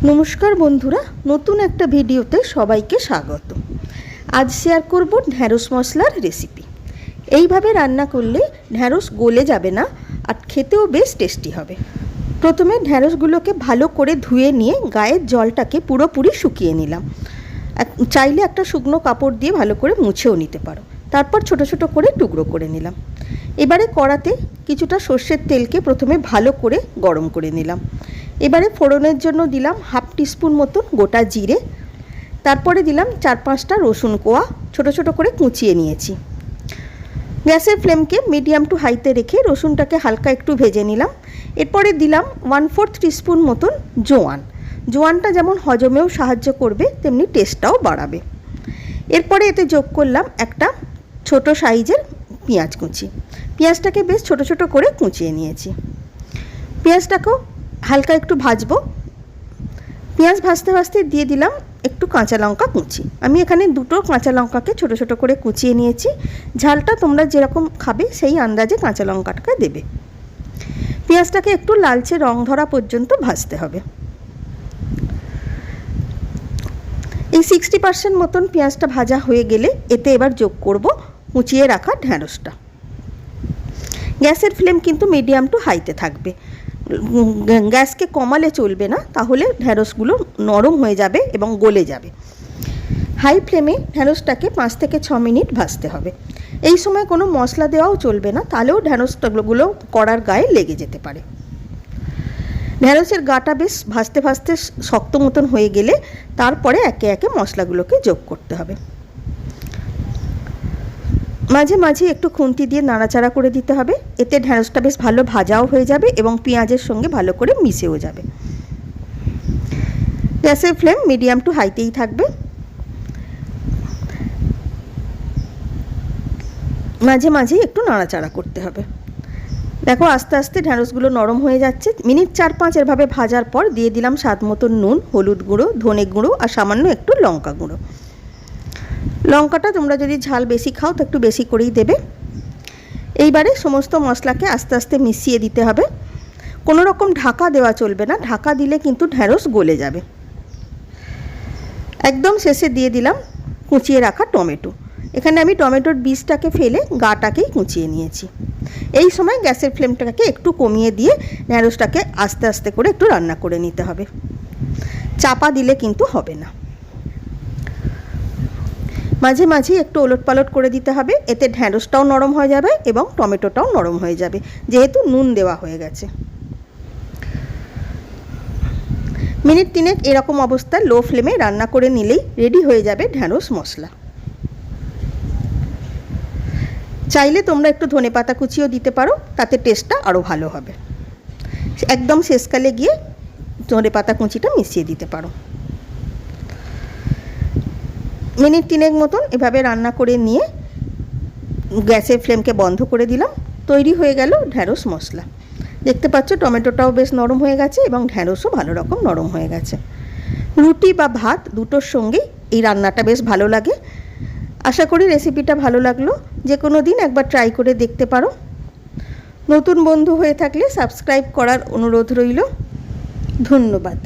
নমস্কার বন্ধুরা, নতুন একটা ভিডিওতে সবাইকে স্বাগত। আজ শেয়ার করব ঢ্যাঁড়স মশলার রেসিপি। এইভাবে রান্না করলে ঢ্যাঁড়স গলে যাবে না আর খেতেও বেশ টেস্টি হবে। প্রথমে ঢ্যাঁড়সগুলোকে ভালো করে ধুয়ে নিয়ে গায়ের জলটাকে পুরোপুরি শুকিয়ে নিলাম। চাইলে একটা শুকনো কাপড় দিয়ে ভালো করে মুছেও নিতে পারো। তারপর ছোট ছোট করে টুকরো করে নিলাম। এবারে কড়াতে কিছুটা সর্ষের তেলকে প্রথমে ভালো করে গরম করে নিলাম। এবারে ফোড়নের জন্য দিলাম হাফ টিস্পুন মতন গোটা জিরে, তারপরে দিলাম 4-5টা রসুন কোয়া ছোট ছোট করে কুচিয়ে নিয়েছি। গ্যাসের ফ্লেমকে মিডিয়াম টু হাইতে রেখে রসুনটাকে হালকা একটু ভেজে নিলাম। এরপরে দিলাম 1/4 টিস্পুন মতন জোয়ানটা যেমন হজমেও সাহায্য করবে তেমনি টেস্টটাও বাড়াবে। এরপরে এতে যোগ করলাম একটা ছোট সাইজের পেঁয়াজ কুচি। পেঁয়াজটাকে বেশ ছোট ছোট করে কুচিয়ে নিয়েছি। পেঁয়াজটাকেও হালকা একটু ভাজবো। পেঁয়াজ ভাজতে ভাজতে দিয়ে দিলাম একটু কাঁচা লঙ্কা কুচি। আমি এখানে 2টো কাঁচা লঙ্কাকে ছোট ছোট করে কুচিয়ে নিয়েছি। ঝালটা তোমরা যেরকম খাবে সেই আন্দাজে কাঁচা লঙ্কাটাকে দেবে। পেঁয়াজটাকে একটু লালচে রং ধরা পর্যন্ত ভাজতে হবে। এই 60% মতন পেঁয়াজটা ভাজা হয়ে গেলে এতে এবার যোগ করব কুচিয়ে রাখা ঢ্যাঁড়সটা। গ্যাসের ফ্লেম কিন্তু মিডিয়াম টু হাইতে থাকবে। গ্যাসকে কমালে চলবে না, তাহলে ঢ্যাঁড়সগুলো নরম হয়ে যাবে এবং গলে যাবে। হাই ফ্লেমে ঢ্যাঁড়সটাকে 5 থেকে 6 মিনিট ভাজতে হবে। এই সময় কোনো মশলা দেওয়াও চলবে না, তাহলেও ঢ্যাঁড়সগুলো কড়ার গায়ে লেগে যেতে পারে। ঢ্যাঁড়সের গাটা বেশ ভাজতে ভাজতে শক্ত মতন হয়ে গেলে তারপরে একে একে মশলাগুলোকে যোগ করতে হবে। মাঝে মাঝে একটু খুন্তি দিয়ে নাড়াচাড়া করে দিতে হবে। এতে ঢ্যাঁড়সটা বেশ ভালো ভাজাও হয়ে যাবে এবং পেঁয়াজের সঙ্গে ভালো করে মিশেও যাবে। গ্যাসের ফ্লেম মিডিয়াম টু হাইতেই থাকবে। মাঝে মাঝে একটু নাড়াচাড়া করতে হবে। দেখো আস্তে আস্তে ঢ্যাঁড়সগুলো নরম হয়ে যাচ্ছে। মিনিট 4-5 এভাবে ভাজার পর দিয়ে দিলাম স্বাদ মতন নুন, হলুদ গুঁড়ো, ধনে গুঁড়ো আর সামান্য একটু লঙ্কা গুঁড়ো। লঙ্কাটা তোমরা যদি ঝাল বেশি খাও তো একটু বেশি করেই দেবে। এইবারে সমস্ত মশলাকে আস্তে আস্তে মিশিয়ে দিতে হবে। কোনো রকম ঢাকা দেওয়া চলবে না, ঢাকা দিলে কিন্তু ঢ্যাঁড়স গলে যাবে। একদম শেষে দিয়ে দিলাম কুচিয়ে রাখা টমেটো। এখানে আমি টমেটোর বীজটাকে ফেলে গাটাকেই কুচিয়ে নিয়েছি। এই সময় গ্যাসের ফ্লেমটাকে একটু কমিয়ে দিয়ে ঢ্যাঁড়সটাকে আস্তে আস্তে করে একটু রান্না করে নিতে হবে। চাপা দিলে কিন্তু হবে না। মাঝে মাঝে একটু ওলটপালট করে দিতে হবে। এতে ঢ্যাঁড়সটাও নরম হয়ে যাবে এবং টমেটোটাও নরম হয়ে যাবে, যেহেতু নুন দেওয়া হয়ে গেছে। মিনিট 3 এরকম অবস্থায় লো ফ্লেমে রান্না করে নিলেই রেডি হয়ে যাবে ঢ্যাঁড়স মশলা। চাইলে তোমরা একটু ধনেপাতা কুচিও দিতে পারো, তাতে টেস্টটা আরও ভালো হবে। একদম শেষকালে গিয়ে ধনেপাতা কুচিটা মিশিয়ে দিতে পারো। মিনিট 3 মতন এভাবে রান্না করে নিয়ে গ্যাসের ফ্লেমকে বন্ধ করে দিলাম। তৈরি হয়ে গেল ঢ্যাঁড়স মশলা। দেখতে পাচ্ছ টমেটোটাও বেশ নরম হয়ে গেছে এবং ঢ্যাঁড়সও ভালো রকম নরম হয়ে গেছে। রুটি বা ভাত দুটোর সঙ্গেই এই রান্নাটা বেশ ভালো লাগে। আশা করি রেসিপিটা ভালো লাগলো। যে কোনো দিন একবার ট্রাই করে দেখতে পারো। নতুন বন্ধু হয়ে থাকলে সাবস্ক্রাইব করার অনুরোধ রইল। ধন্যবাদ।